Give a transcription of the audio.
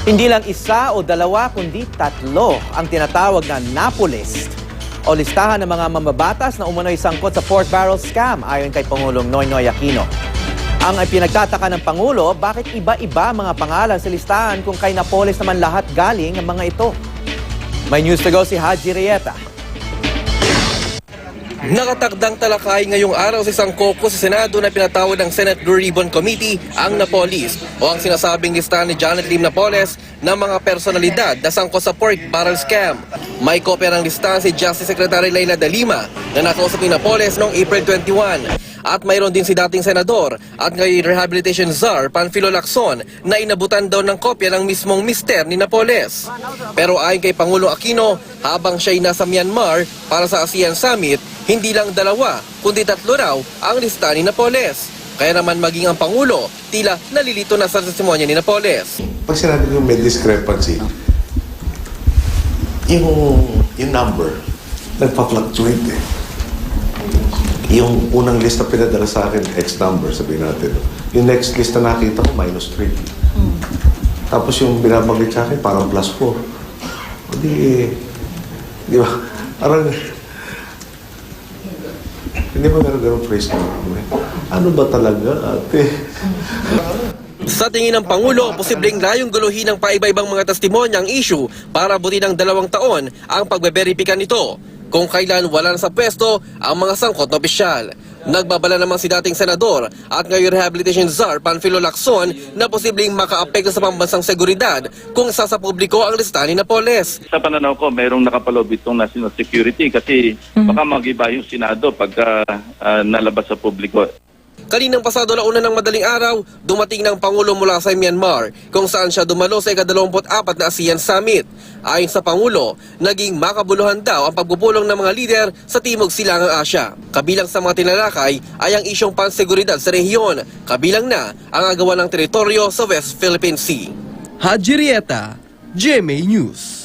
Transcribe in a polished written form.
Hindi lang isa o dalawa kundi tatlo ang tinatawag na NAPO list o listahan ng mga mambabatas na umano'y sangkot sa pork barrel scam ayon kay Pangulong Noynoy Aquino. Ang pinagtataka ng Pangulo, bakit iba-iba mga pangalan sa listahan kung kay Napoles naman lahat galing ang mga ito? May news to go si Haji Rieta. Nakatakdang talakay ngayong araw sa isang caucus sa Senado na pinatawag ng Senate Blue Ribbon Committee ang Napoles o ang sinasabing listahan ni Janet Lim Napoles ng mga personalidad na sangkot sa pork barrel scam. May kopya ng listahan si Justice Secretary Leila de Lima na nakausap ni Napoles noong April 21. At mayroon din si dating senador at ngayon rehabilitation czar Panfilo Lacson na inabutan daw ng kopya ng mismong mister ni Napoles. Pero ayon kay Pangulo Aquino, habang siya'y nasa Myanmar para sa ASEAN Summit, hindi lang dalawa kundi tatlo raw ang lista ni Napoles. Kaya naman maging ang Pangulo, tila nalilito na sa testimonya ni Napoles. Pag sinabi ko may discrepancy, yung number, nagpa-fluctuate eh. Yung unang lista pinadala sa akin, X number, sabihin natin. Yung next lista nakita ko, -3. Tapos yung binabanggit sa akin, parang +4. O di ba? Parang, hindi ba meron ganun phrase na, ano ba talaga, ate? Sa tingin ng Pangulo, posibleng layong guluhin ng paiba-ibang mga testimonya ang issue para abutin ng 2 taon ang pagbeberipika nito kung kailan wala na sa pwesto ang mga sangkot na opisyal. Nagbabala naman si dating senador at ngayon rehabilitation czar Panfilo Lacson na posibleng makaapekto sa pambansang seguridad kung sa publiko ang lista ni Napoles. Sa pananaw ko, mayroong nakapaloob itong national security kasi baka mag-iba yung Senado pagka nalabas sa publiko. Kaninang pasado launa ng madaling araw, dumating ng Pangulo mula sa Myanmar kung saan siya dumalo sa ika-24 na ASEAN Summit. Ayon sa Pangulo, naging makabuluhan daw ang pagpupulong ng mga lider sa Timog Silangang Asya. Kabilang sa mga tinalakay ay ang isyong panseguridad sa rehiyon, kabilang na ang agawan ng teritoryo sa West Philippine Sea. Haji Rieta, GMA News.